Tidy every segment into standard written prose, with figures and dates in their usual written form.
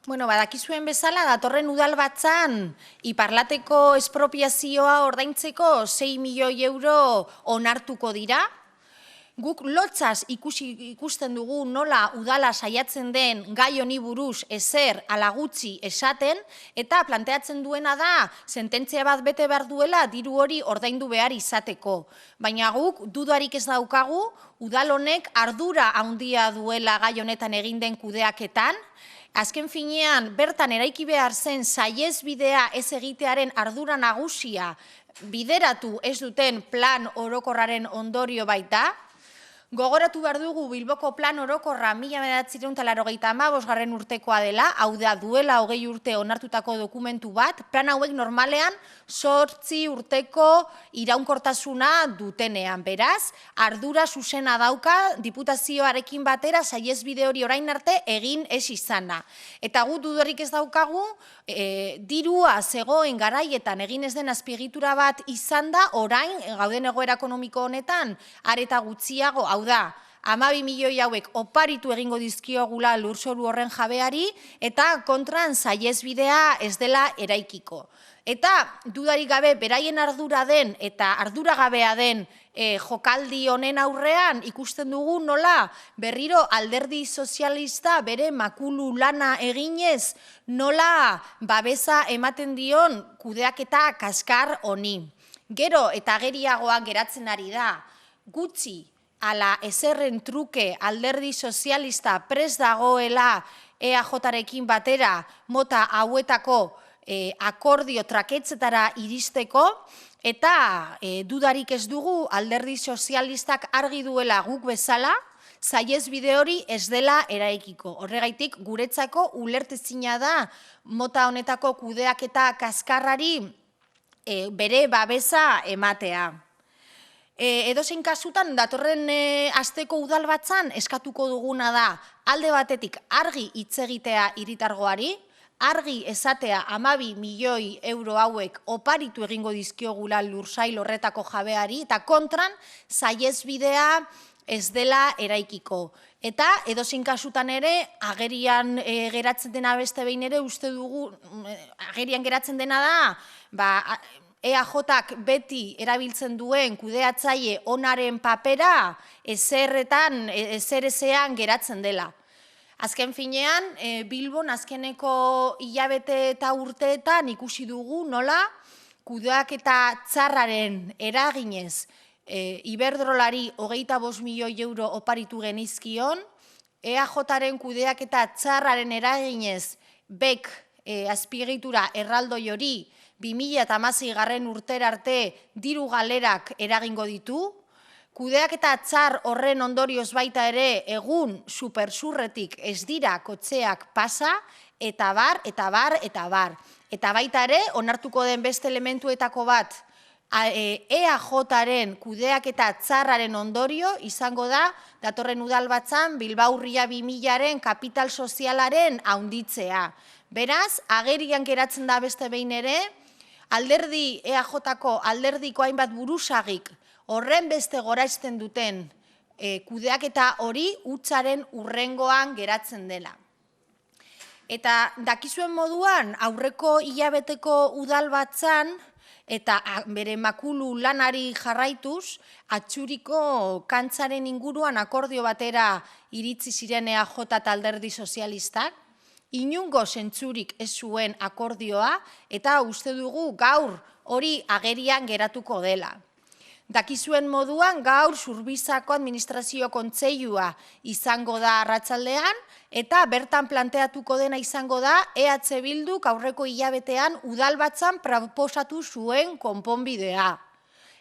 Bueno, badakizuen bezala, datorren udalbatzan Iparlateko espropiazioa ordaintzeko 6 milioi euro onartuko dira. Guk lotzaz ikusten dugu nola udala saiatzen den gai honi buruz ezer ala gutxi esaten, eta planteatzen duena da sententzia bat bete behar duela diru hori ordaindu behar izateko. Baina guk dudarik ez daukagu, udal honek ardura handia duela gai honetan egin den kudeaketan. Azken finean, bertan eraiki behar zen saihesbidea ez egitearen ardura nagusia bideratu ez duten plan orokorraren ondorio baita. Gogoratu behar dugu Bilboko plan orokorra 1985 urtekoa dela, hau da duela 20 urte onartutako dokumentu bat, plan hauek normalean 8 urteko iraunkortasuna dutenean. Beraz, ardura zuzena dauka diputazioarekin batera saihesbide hori orain arte egin ez izana. Eta gu dudarik ez daukagu, dirua zegoen garaietan egin ez den azpiegitura bat izan da, orain gauden egoera ekonomiko honetan, areta gutxiago, hau da, 12 milioi hauek oparitu egingo dizkiogula lurzoru horren jabeari, eta kontran saihesbidea ez dela eraikiko. Eta dudarik gabe beraien ardura den eta arduragabea den jokaldi honen aurrean ikusten dugu nola berriro alderdi sozialista bere makulu lana eginez nola babesa ematen dion kudeaketa kaskar honi. Gero eta ageriagoa geratzen ari da, gutxi ala ezerren truke alderdi sozialista prest dagoela EAJ-rekin batera mota hauetako akordio traketzetara iristeko, eta dudarik ez dugu alderdi sozialistak argi duela guk bezala, saihesbide hori ez dela eraikiko. Horregaitik guretzako ulertezina da mota honetako kudeaketa kaskarrari bere babesa ematea. Edozein kasutan, datorren asteko udalbatzan eskatuko duguna da alde batetik argi hitz egitea hiritargoari, argi esatea 12 milioi euro hauek oparitu egingo dizkiogula lursail horretako jabeari, eta kontran saihesbidea ez dela eraikiko. Eta edozein kasutan ere, agerian geratzen dena beste behin ere, uste dugu, agerian geratzen dena da, EAJak beti erabiltzen duen kudeatzaile onaren papera ezerezean geratzen dela. Azken finean, Bilbon azkeneko hilabete eta urteetan ikusi dugu nola kudeaketa txarraren eraginez Iberdrolari 25 milioi euro oparitu genizkion, EAJaren kudeaketa txarraren eraginez BEK azpiegitura erraldoi hori 2016 urtera arte diru galerak eragingo ditu, kudeaketa txar horren ondorioz baita ere egun supersurretik ez dira kotxeak pasa, eta bar, eta bar, eta bar. Eta baita ere, onartuko den beste elementuetako bat, EAJaren kudeaketa txarraren ondorio izango da, datorren udalbatzan Bilbao Ria 2000aren kapital sozialaren haunditzea. Beraz, agerian geratzen da beste behin ere, alderdi EAJko alderdiko hainbat buruzagik horren beste goraizten duten kudeaketa hori hutsaren hurrengoan geratzen dela. Eta dakizuen moduan, aurreko hilabeteko udalbatzan, eta bere makulu lanari jarraituz, Atxuriko kantzaren inguruan akordio batera iritzi ziren EAJ eta alderdi sozialistak, inungo zentzurik ez zuen akordioa, eta uste dugu gaur hori agerian geratuko dela. Dakizuen moduan, gaur Zurbizako administrazio kontseilua izango da arratsaldean, eta bertan planteatuko dena izango da EH Bilduk aurreko hilabetean udalbatzan proposatu zuen konponbidea.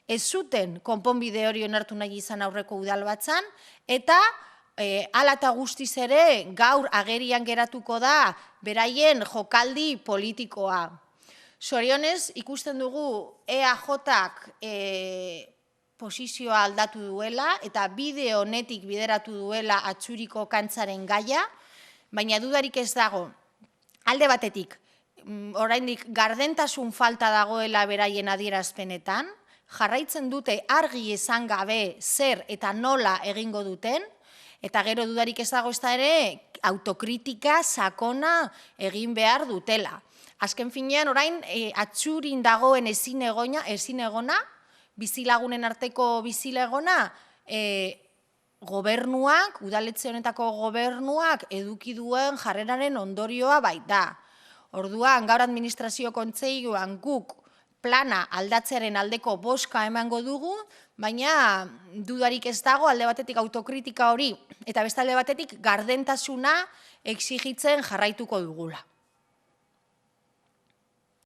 Ez zuten konponbide hori onartu nahi izan aurreko udalbatzan, eta hala eta guztiz ere gaur agerian geratuko da beraien jokaldi politikoa. Zorionez, ikusten dugu EAJak posizioa aldatu duela eta bide honetik bideratu duela Atxuriko kantzaren gaia, baina dudarik ez dago. Alde batetik, oraindik gardentasun falta dagoela beraien adierazpenetan, jarraitzen dute argi esan gabe zer eta nola egingo duten, Eta gero dudarik ez dago ezta ere, autokritika sakona egin behar dutela. Azken finean, orain, atxurin dagoen ezin egona, bizilagunen arteko bizilegona, gobernuak, udaletxe honetako gobernuak eduki duen jarreraren ondorioa baita. Orduan, gaur administrazio kontseiluan guk plana aldatzearen aldeko boska emango dugu, baina dudarik ez dago alde batetik autokritika hori eta beste alde batetik gardentasuna exigitzen jarraituko dugula.